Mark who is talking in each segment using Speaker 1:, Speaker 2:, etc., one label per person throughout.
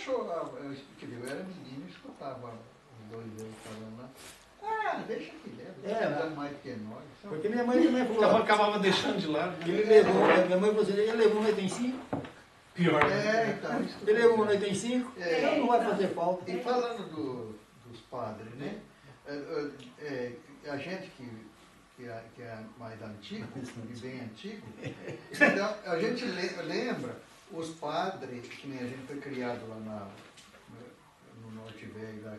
Speaker 1: achou, eu era menino, eu escutava os dois eles falando lá. Ah, deixa que leva, ele tá dando mais que nós.
Speaker 2: Porque minha mãe também falou.
Speaker 3: Acabava deixando de lado.
Speaker 2: Ele levou, minha mãe falou assim, ele levou um item 5.
Speaker 3: Pior.
Speaker 1: Então, isso
Speaker 2: Ele levou um item 5,
Speaker 1: É.
Speaker 2: não vai fazer falta.
Speaker 1: E falando dos padres, né? A gente que é mais antigo, e bem antigo, então a gente lembra os padres, que nem a gente foi criado lá no Norte Velho, lá,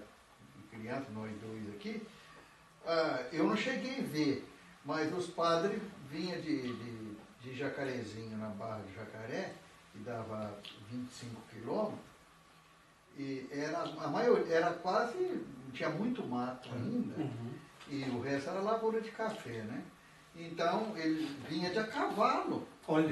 Speaker 1: criança, nós dois aqui, eu não cheguei a ver, mas os padres vinham de Jacarezinho, na Barra de Jacaré, que dava 25 quilômetros, e a maioria, era quase, tinha muito mato ainda, e o resto era lavoura de café, né? Então, ele vinha de a cavalo.
Speaker 3: Olha,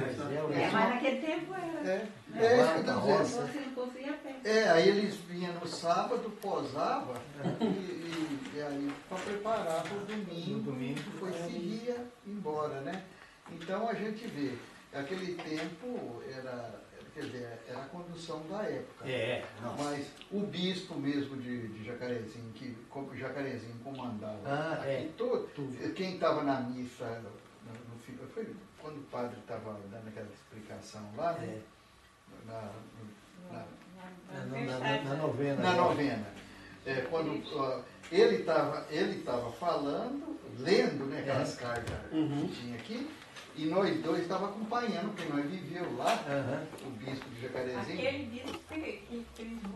Speaker 4: mas naquele tempo era.
Speaker 1: Isso que eu tô dizendo.
Speaker 4: Você não fosse a pé.
Speaker 1: Aí eles vinham no sábado, posava, e aí para preparar para o domingo, depois seguia embora, né? Então a gente vê, aquele tempo era a condução da época. Mas o bispo mesmo de Jacarezinho, que Jacarezinho comandava aqui todo, quem estava na missa, foi quando o padre estava dando aquela explicação lá, né?
Speaker 2: Na novena.
Speaker 1: Na novena. Quando ele estava falando, lendo, né, aquelas cartas que tinha aqui, e nós dois estávamos acompanhando, porque nós vivíamos lá, o bispo de Jacarezinho.
Speaker 4: Aquele bispo que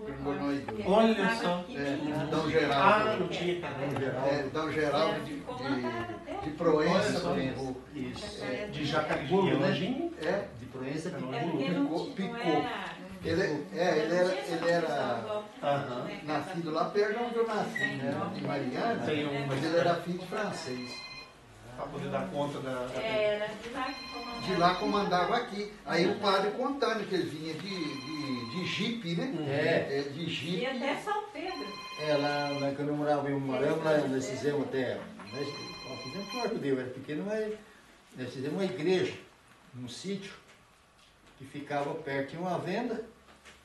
Speaker 1: Pegou nós dois.
Speaker 3: Olha só.
Speaker 1: Dom Geraldo.
Speaker 3: Não tinha.
Speaker 1: Dom Geraldo de Proença.
Speaker 2: Isso.
Speaker 3: De Jacarezinho, né?
Speaker 2: De Proença,
Speaker 1: Picou. Ele era nascido lá perto de onde eu nasci, né? De Mariana, mas ele era filho de francês.
Speaker 3: Para poder dar conta da...
Speaker 4: Era de lá que comandava.
Speaker 1: De lá comandava aqui. Aí o padre contando que ele vinha de jipe, né? De jipe.
Speaker 4: E até São Pedro.
Speaker 2: Lá quando eu morava em Marama, nós fizemos até. Nós fizemos quarto dele, era pequeno, mas nós fizemos uma igreja num sítio que ficava perto, tinha uma venda,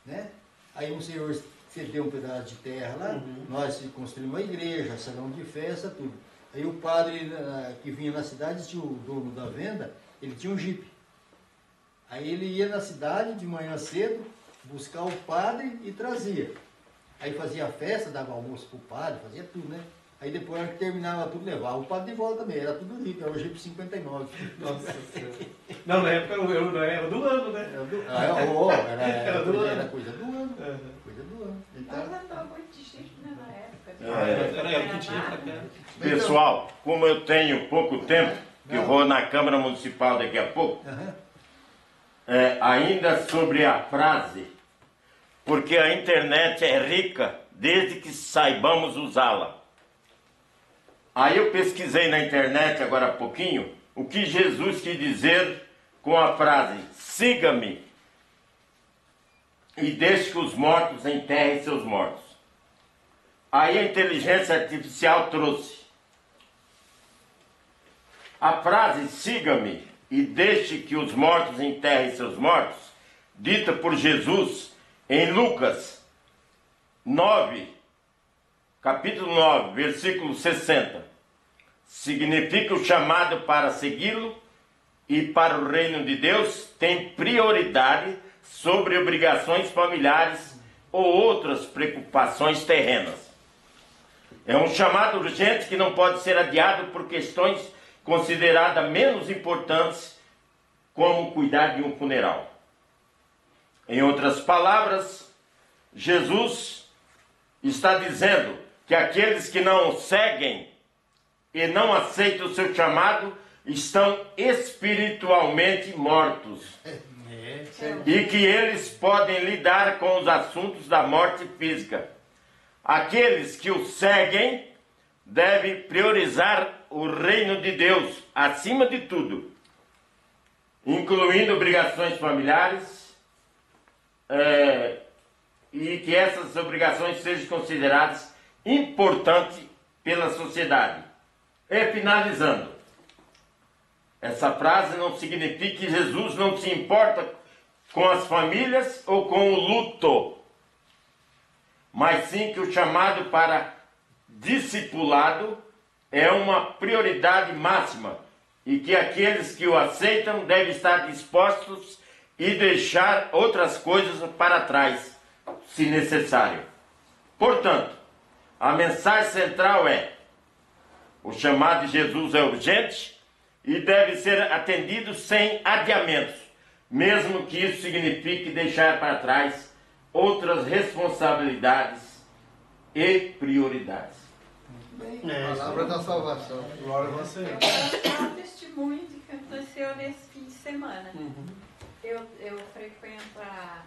Speaker 2: né? Aí um senhor cedeu um pedaço de terra lá, nós construímos uma igreja, salão de festa, tudo. Aí o padre que vinha na cidade, tinha o dono da venda, ele tinha um jipe. Aí ele ia na cidade de manhã cedo, buscar o padre e trazia. Aí fazia festa, dava almoço pro padre, fazia tudo, né? Aí depois que terminava tudo, levava o padre de volta também, era tudo jipe, era o jipe 59.
Speaker 3: Nossa Senhora. Não, na época era do ano, né?
Speaker 2: Era do ano. Era coisa do ano. Coisa do ano.
Speaker 4: Nós andamos muito de jipe na época.
Speaker 3: Era que tinha pra cá.
Speaker 5: Pessoal, como eu tenho pouco tempo, que eu vou na Câmara Municipal daqui a pouco, ainda sobre a frase, porque a internet é rica desde que saibamos usá-la. Aí eu pesquisei na internet agora há pouquinho o que Jesus quis dizer com a frase: siga-me e deixe que os mortos enterrem seus mortos. Aí a inteligência artificial trouxe a frase siga-me e deixe que os mortos enterrem seus mortos, dita por Jesus em Lucas 9, capítulo 9, versículo 60. Significa o chamado para segui-lo e para o reino de Deus tem prioridade sobre obrigações familiares ou outras preocupações terrenas. É um chamado urgente que não pode ser adiado por questões consideradas menos importantes, como cuidar de um funeral. Em outras palavras, Jesus está dizendo que aqueles que não seguem e não aceitam o seu chamado estão espiritualmente mortos. E que eles podem lidar com os assuntos da morte física. Aqueles que o seguem devem priorizar o reino de Deus acima de tudo, incluindo obrigações familiares, e que essas obrigações sejam consideradas importantes pela sociedade. E finalizando, essa frase não significa que Jesus não se importa com as famílias ou com o luto. mas sim que o chamado para discipulado é uma prioridade máxima e que aqueles que o aceitam devem estar dispostos e deixar outras coisas para trás, se necessário. Portanto, a mensagem central é: o chamado de Jesus é urgente e deve ser atendido sem adiamentos, mesmo que isso signifique deixar para trás outras responsabilidades e prioridades.
Speaker 1: Palavra da salvação.
Speaker 3: Glória a você.
Speaker 4: Eu quero dar um testemunho de que aconteceu nesse fim de semana. Eu frequento a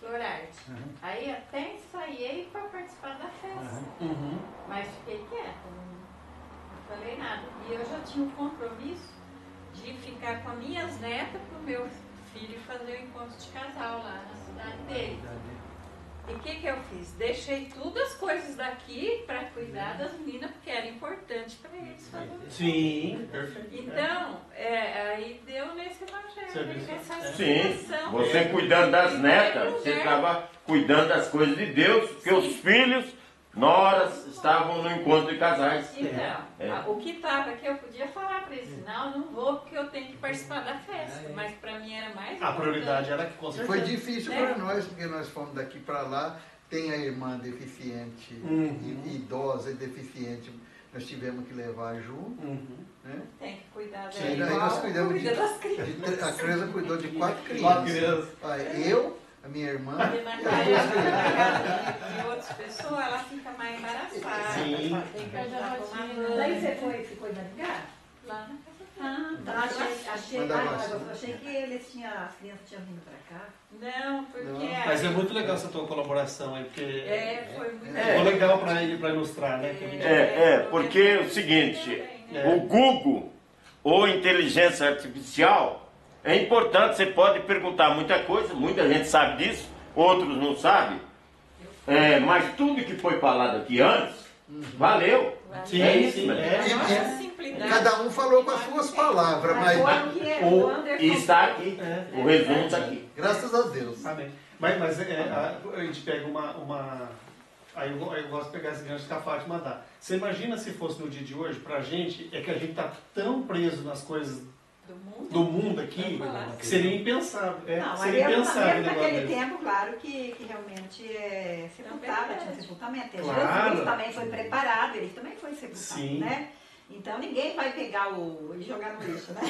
Speaker 4: Florarte. Aí até ensaiei para participar da festa. Mas fiquei quieta, não falei nada. E eu já tinha um compromisso de ficar com as minhas netas para o meu filho fazer o encontro de casal lá na cidade dele. E o que eu fiz? Deixei tudo as coisas daqui para cuidar das meninas, porque era importante para eles fazerem.
Speaker 3: Sim, perfeito.
Speaker 4: Então, aí deu nesse evangelho, essa
Speaker 5: Sim,
Speaker 4: situação.
Speaker 5: você cuidando das netas, você estava cuidando das coisas de Deus, porque os filhos, noras, estavam no encontro de casais.
Speaker 4: Então, o que estava aqui eu podia falar para eles, não, não vou porque eu tenho que participar da festa, mas para mim era mais
Speaker 3: A prioridade
Speaker 4: importante.
Speaker 3: era que com certeza.
Speaker 1: Foi difícil para nós, porque nós fomos daqui para lá. Tem a irmã deficiente, idosa e deficiente. Nós tivemos que levar junto. Né?
Speaker 4: Tem que cuidar
Speaker 1: Sim,
Speaker 4: dela
Speaker 1: aí
Speaker 4: igual
Speaker 1: nós cuidamos
Speaker 4: cuida das crianças.
Speaker 1: A Creuza cuidou de 4 crianças.
Speaker 3: 4 crianças.
Speaker 1: Olha, eu, a minha irmã
Speaker 4: Porque na casa de outras pessoas, ela fica mais embaraçada.
Speaker 3: Sim.
Speaker 4: Tem que ajudar com uma
Speaker 6: Daí você ficou em Maringá?
Speaker 4: lá na casa
Speaker 6: Ah, tá. Achei
Speaker 1: Manda abraço.
Speaker 6: eu achei que eles tinham, as crianças tinham vindo pra cá.
Speaker 4: Não, porque...
Speaker 1: Não.
Speaker 3: Mas é muito legal essa tua colaboração aí, porque
Speaker 4: foi muito
Speaker 3: ficou legal para ele, para ilustrar, né? Que a gente-
Speaker 5: Porque é o seguinte, o Google ou inteligência artificial é importante, você pode perguntar muita coisa, muita gente sabe disso, outros não sabem, mas tudo que foi falado aqui antes, valeu.
Speaker 3: Sim,
Speaker 5: É isso,
Speaker 3: sim,
Speaker 5: né?
Speaker 3: é.
Speaker 4: Nossa simplicidade.
Speaker 1: Cada um falou com as suas palavras, mas
Speaker 6: Quando que é?
Speaker 3: O-
Speaker 6: Quando é
Speaker 5: E está aqui, o resumo está aqui.
Speaker 1: graças a Deus.
Speaker 3: Amém. Mas a gente pega uma. Aí eu gosto de pegar esse gancho que a Fátima dá. Você imagina se fosse no dia de hoje, pra gente, é que a gente tá tão preso nas coisas do mundo aqui, que seria impensável.
Speaker 6: Não,
Speaker 3: Seria
Speaker 6: mas
Speaker 3: impensável o
Speaker 6: mesmo
Speaker 3: negócio
Speaker 6: naquele
Speaker 3: desse.
Speaker 6: tempo, claro que realmente sepultava, tinha sepultamento.
Speaker 3: Claro.
Speaker 6: Jesus também foi preparado, ele também foi sepultado,
Speaker 3: Sim.
Speaker 6: né? Então ninguém vai pegar e jogar no lixo, né?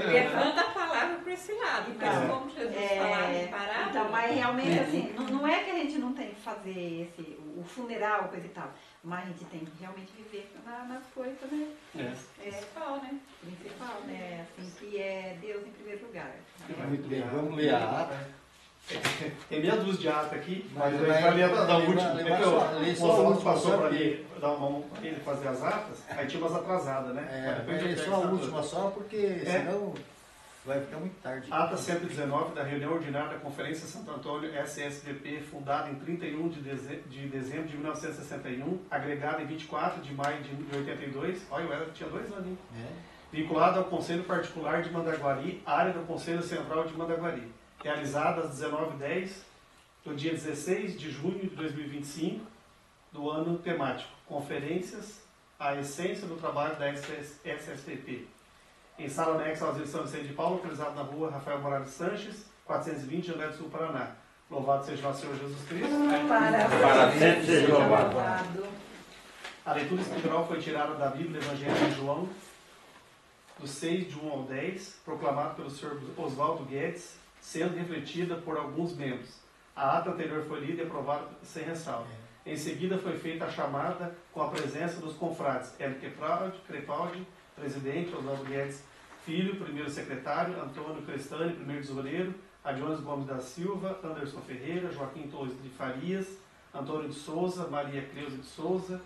Speaker 4: Levanta a palavra para esse lado, mas
Speaker 6: Então,
Speaker 4: como Jesus falava em parábola,
Speaker 6: então, mas realmente assim, não é que a gente não tem que fazer o funeral, coisa e tal, mas a gente tem que realmente viver nas coisas, né?
Speaker 4: principal, né?
Speaker 6: Principal, né? Assim, que é Deus em primeiro lugar.
Speaker 2: Muito bem, vamos ler a ata.
Speaker 3: Tem meia dúzia de ata aqui, mas
Speaker 2: Mas
Speaker 3: vai ler da
Speaker 2: leva-
Speaker 3: última.
Speaker 2: leva
Speaker 3: É que
Speaker 2: só- lê
Speaker 3: o
Speaker 2: só a
Speaker 3: Oswaldo
Speaker 2: última,
Speaker 3: passou
Speaker 2: só
Speaker 3: para
Speaker 2: porque-
Speaker 3: ele dar uma mão para ele fazer as atas, aí tinha umas atrasadas, né? Mas depois
Speaker 2: É,
Speaker 3: gente
Speaker 2: só
Speaker 3: pega
Speaker 2: a
Speaker 3: essa
Speaker 2: última só, porque senão vai ficar muito tarde.
Speaker 3: Ata 119 da reunião ordinária da Conferência Santo Antônio SSVP, fundada em 31 de dezembro de 1961, agregada em 24 de maio de 82. Olha, eu tinha 2 anos, hein? Vinculada ao Conselho Particular de Mandaguari, área do Conselho Central de Mandaguari. Realizada às 19h10 do dia 16 de junho de 2025, do ano temático Conferências, a essência do trabalho da SSVP. Em sala anexa ao Asilo São Vicente de Paulo, localizado na rua Rafael Morales Sanches, 420, André do Sul, Paraná. Louvado seja nosso Senhor Jesus Cristo.
Speaker 5: Para sempre seja louvado.
Speaker 3: A leitura escritural foi tirada da Bíblia do Evangelho de João, do 6, de 1 ao 10, proclamado pelo Sr. Oswaldo Guedes, sendo refletida por alguns membros. A ata anterior foi lida e aprovada sem ressalva. Em seguida foi feita a chamada com a presença dos confrades Hélio Crepaldi, presidente, Oswaldo Guedes Filho, primeiro secretário, Antônio Crestani, primeiro tesoureiro, Adiones Gomes da Silva, Anderson Ferreira, Joaquim Torres de Farias, Antônio de Souza, Maria Creuza de Souza,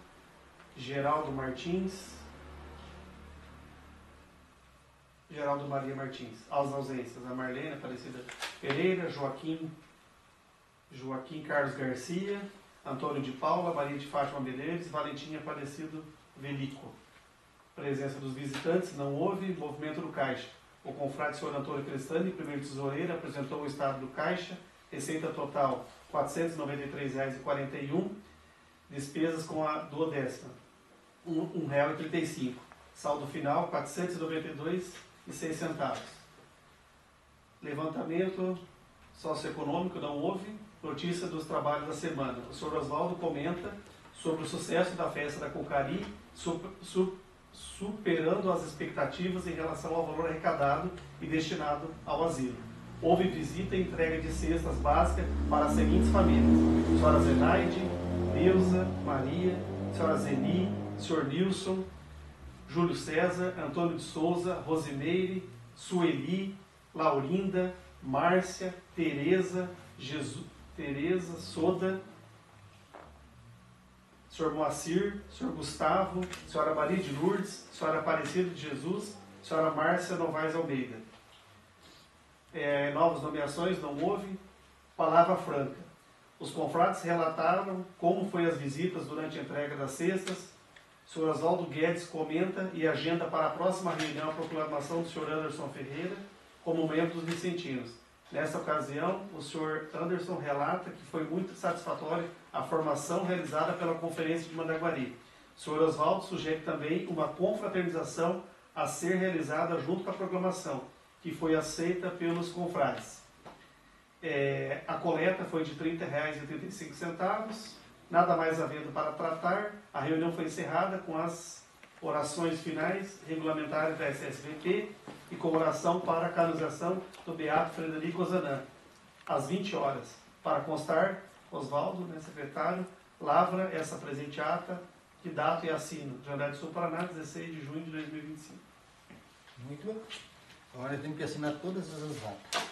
Speaker 3: Geraldo Maria Martins. As ausências, a Marlene Aparecida Pereira, Joaquim Carlos Garcia, Antônio de Paula, Maria de Fátima Medeiros, Valentim Aparecido Velico. Presença dos visitantes, não houve movimento do caixa. O confrade Sr. Antônio Crestani, primeiro tesoureiro, apresentou o estado do caixa, Receita total R$ 493,41. Despesas com a duodécima, R$ 1,35. Saldo final, R$ 492,06. Levantamento socioeconômico, não houve. Notícia dos trabalhos da semana. O senhor Oswaldo comenta sobre o sucesso da festa da Cocari, superando as expectativas em relação ao valor arrecadado e destinado ao asilo. Houve visita e entrega de cestas básicas para as seguintes famílias: senhora Zenaide, Neuza, Maria, senhora Zeni, senhor Nilson, Júlio César, Antônio de Souza, Rosimeire, Sueli, Laurinda, Márcia, Tereza, Soda, senhor Moacir, senhor Gustavo, senhora Maria de Lourdes, senhora Aparecida de Jesus, senhora Márcia Novaes Almeida. Novas nomeações, não houve. Palavra franca. Os confrades relataram como foi as visitas durante a entrega das cestas. O senhor Oswaldo Guedes comenta e agenda para a próxima reunião a proclamação do senhor Anderson Ferreira como membro dos vicentinos. Nessa ocasião, o senhor Anderson relata que foi muito satisfatória a formação realizada pela Conferência de Mandaguari. O senhor Oswaldo sugere também uma confraternização a ser realizada junto com a proclamação, que foi aceita pelos confrades. A coleta foi de R$ 30,35. Nada mais havendo para tratar, a reunião foi encerrada com as orações finais regulamentares da SSVP e com oração para a canonização do Beato Frederico Ozanam, às 20 horas. Para constar, Oswaldo, secretário, lavra essa presente ata, que dato e assino. Jornal do Sul Paraná, 16 de junho de 2025.
Speaker 2: Muito bom. Agora temos que assinar todas as atas.